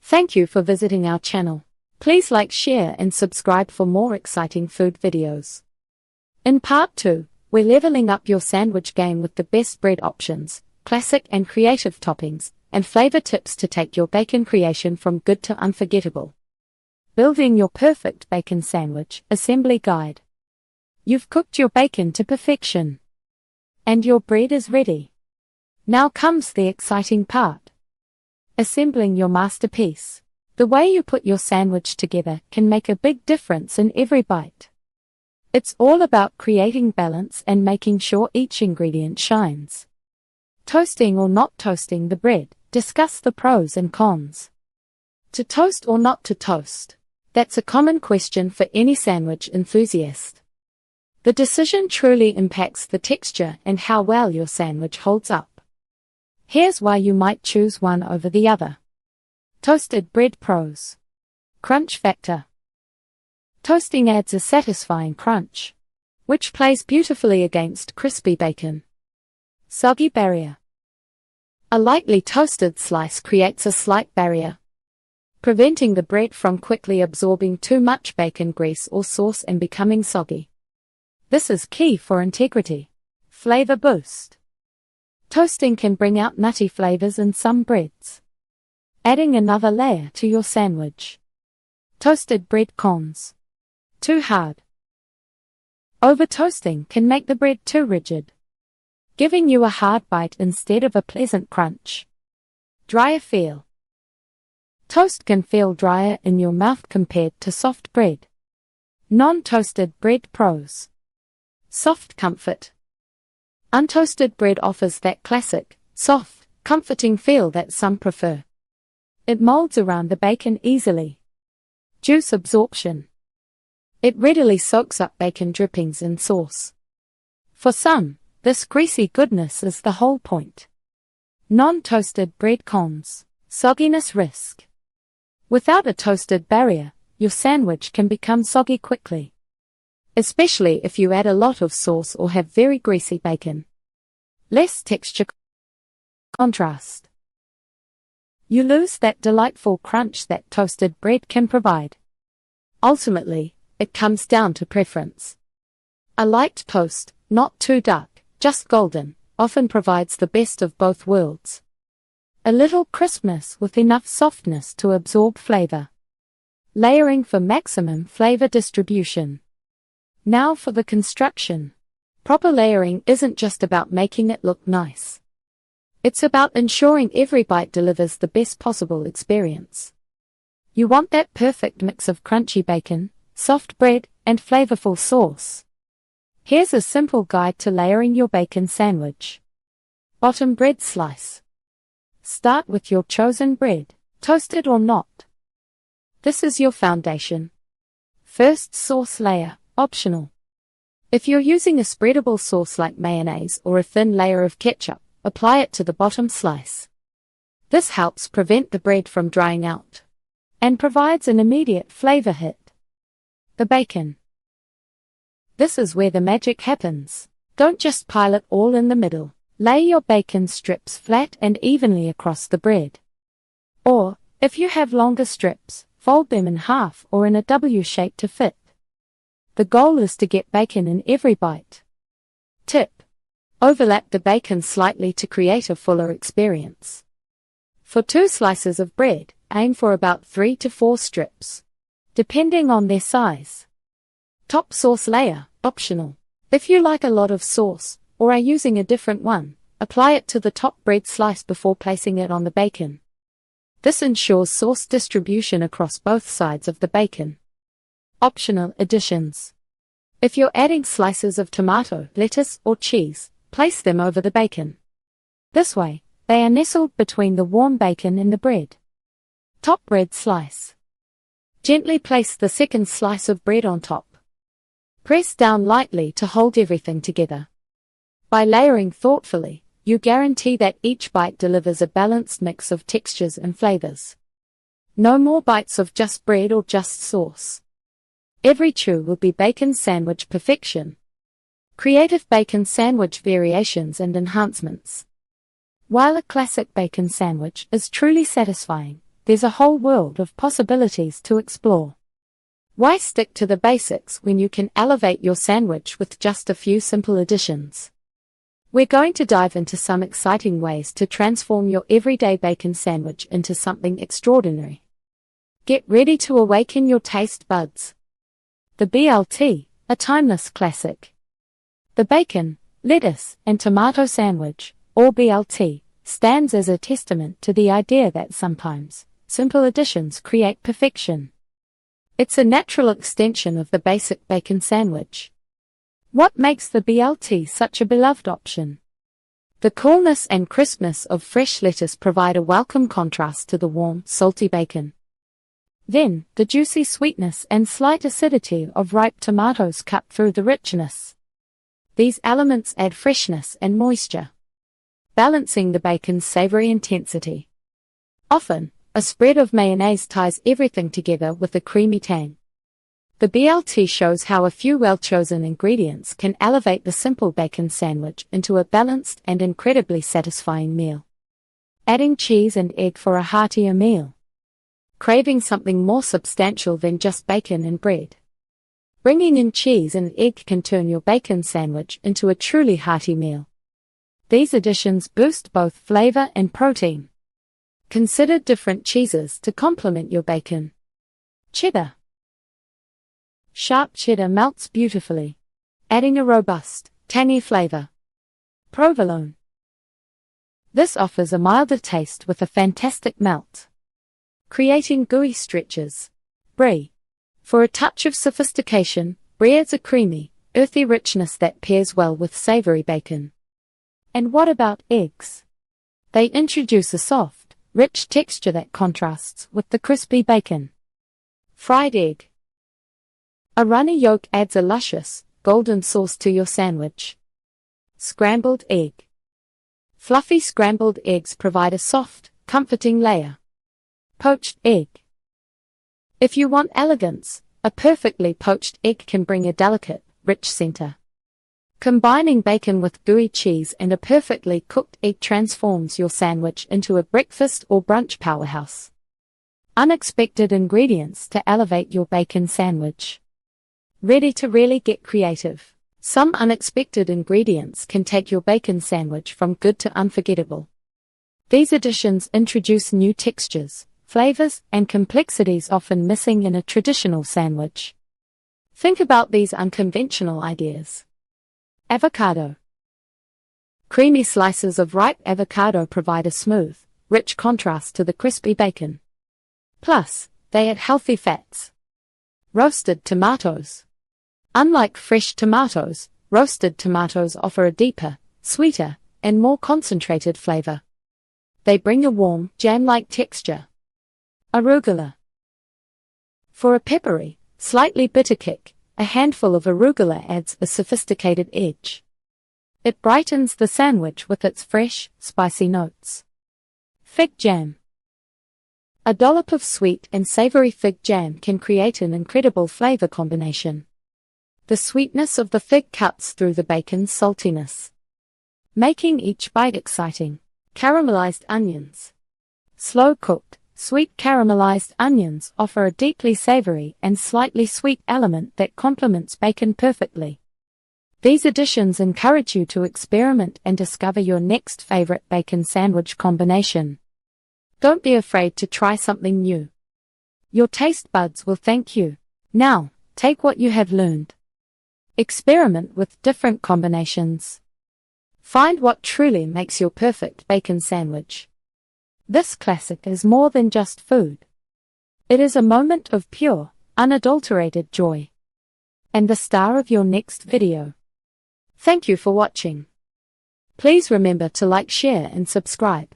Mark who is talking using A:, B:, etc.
A: Thank you for visiting our channel. Please like, share and subscribe for more exciting food videos. In part 2, we're leveling up your sandwich game with the best bread options, classic and creative toppings, and flavor tips to take your bacon creation from good to unforgettable. Building your perfect bacon sandwich assembly guide. You've cooked your bacon to perfection. And your bread is ready. Now comes the exciting part. Assembling your masterpiece. The way you put your sandwich together can make a big difference in every bite. It's all about creating balance and making sure each ingredient shines. Toasting or not toasting the bread. Discuss the pros and cons. To toast or not to toast? That's a common question for any sandwich enthusiast. The decision truly impacts the texture and how well your sandwich holds up. Here's why you might choose one over the other. Toasted bread pros. Crunch factor. Toasting adds a satisfying crunch, which plays beautifully against crispy bacon. Soggy barrier. A lightly toasted slice creates a slight barrier, preventing the bread from quickly absorbing too much bacon grease or sauce and becoming soggy. This is key for integrity. Flavor boost. Toasting can bring out nutty flavors in some breads, adding another layer to your sandwich. Toasted bread cons. Too hard. Over toasting can make the bread too rigid, giving you a hard bite instead of a pleasant crunch. Drier feel. Toast can feel drier in your mouth compared to soft bread. Non-toasted bread pros. Soft comfort. Untoasted bread offers that classic, soft, comforting feel that some prefer. It molds around the bacon easily. Juice absorption. It readily soaks up bacon drippings and sauce. For some, this greasy goodness is the whole point. Non-toasted bread cons. Sogginess risk. Without a toasted barrier, your sandwich can become soggy quickly, especially if you add a lot of sauce or have very greasy bacon. Less texture contrast. You lose that delightful crunch that toasted bread can provide. Ultimately, it comes down to preference. A light toast, not too dark, just golden, often provides the best of both worlds. A little crispness with enough softness to absorb flavor. Layering for maximum flavor distribution. Now for the construction. Proper layering isn't just about making it look nice. It's about ensuring every bite delivers the best possible experience. You want that perfect mix of crunchy bacon, soft bread, and flavorful sauce. Here's a simple guide to layering your bacon sandwich. Bottom bread slice. Start with your chosen bread, toasted or not. This is your foundation. First sauce layer, optional. If you're using a spreadable sauce like mayonnaise or a thin layer of ketchup, apply it to the bottom slice. This helps prevent the bread from drying out and provides an immediate flavor hit. The bacon. This is where the magic happens. Don't just pile it all in the middle. Lay your bacon strips flat and evenly across the bread. Or, if you have longer strips, fold them in half or in a W shape to fit. The goal is to get bacon in every bite. Tip. Overlap the bacon slightly to create a fuller experience. For 2 slices of bread, aim for about 3 to 4 strips, depending on their size. Top sauce layer, optional. If you like a lot of sauce, or are using a different one, apply it to the top bread slice before placing it on the bacon. This ensures sauce distribution across both sides of the bacon. Optional additions. If you're adding slices of tomato, lettuce, or cheese, place them over the bacon. This way, they are nestled between the warm bacon and the bread. Top bread slice. Gently place the second slice of bread on top. Press down lightly to hold everything together. By layering thoughtfully, you guarantee that each bite delivers a balanced mix of textures and flavors. No more bites of just bread or just sauce. Every chew will be bacon sandwich perfection. Creative bacon sandwich variations and enhancements. While a classic bacon sandwich is truly satisfying, there's a whole world of possibilities to explore. Why stick to the basics when you can elevate your sandwich with just a few simple additions? We're going to dive into some exciting ways to transform your everyday bacon sandwich into something extraordinary. Get ready to awaken your taste buds. The BLT, a timeless classic. The bacon, lettuce, and tomato sandwich, or BLT, stands as a testament to the idea that sometimes simple additions create perfection. It's a natural extension of the basic bacon sandwich. What makes the BLT such a beloved option? The coolness and crispness of fresh lettuce provide a welcome contrast to the warm, salty bacon. Then, the juicy sweetness and slight acidity of ripe tomatoes cut through the richness. These elements add freshness and moisture, balancing the bacon's savory intensity. Often, a spread of mayonnaise ties everything together with a creamy tang. The BLT shows how a few well-chosen ingredients can elevate the simple bacon sandwich into a balanced and incredibly satisfying meal. Adding cheese and egg for a heartier meal. Craving something more substantial than just bacon and bread. Bringing in cheese and egg can turn your bacon sandwich into a truly hearty meal. These additions boost both flavor and protein. Consider different cheeses to complement your bacon. Cheddar. Sharp cheddar melts beautifully, adding a robust, tangy flavor. Provolone. This offers a milder taste with a fantastic melt, creating gooey stretches. Brie. For a touch of sophistication, brie adds a creamy, earthy richness that pairs well with savory bacon. And what about eggs? They introduce a soft, rich texture that contrasts with the crispy bacon. Fried egg. A runny yolk adds a luscious, golden sauce to your sandwich. Scrambled egg. Fluffy scrambled eggs provide a soft, comforting layer. Poached egg. If you want elegance, a perfectly poached egg can bring a delicate, rich center. Combining bacon with gooey cheese and a perfectly cooked egg transforms your sandwich into a breakfast or brunch powerhouse. Unexpected ingredients to elevate your bacon sandwich. Ready to really get creative? Some unexpected ingredients can take your bacon sandwich from good to unforgettable. These additions introduce new textures, flavors, and complexities often missing in a traditional sandwich. Think about these unconventional ideas. Avocado. Creamy slices of ripe avocado provide a smooth, rich contrast to the crispy bacon. Plus, they add healthy fats. Roasted tomatoes. Unlike fresh tomatoes, roasted tomatoes offer a deeper, sweeter, and more concentrated flavor. They bring a warm, jam-like texture. Arugula. For a peppery, slightly bitter kick, a handful of arugula adds a sophisticated edge. It brightens the sandwich with its fresh, spicy notes. Fig jam. A dollop of sweet and savory fig jam can create an incredible flavor combination. The sweetness of the fig cuts through the bacon's saltiness, making each bite exciting. Caramelized onions. Slow-cooked, sweet caramelized onions offer a deeply savory and slightly sweet element that complements bacon perfectly. These additions encourage you to experiment and discover your next favorite bacon sandwich combination. Don't be afraid to try something new. Your taste buds will thank you. Now, take what you have learned. Experiment with different combinations. Find what truly makes your perfect bacon sandwich. This classic is more than just food. It is a moment of pure, unadulterated joy. And the star of your next video. Thank you for watching. Please remember to like, share, and subscribe.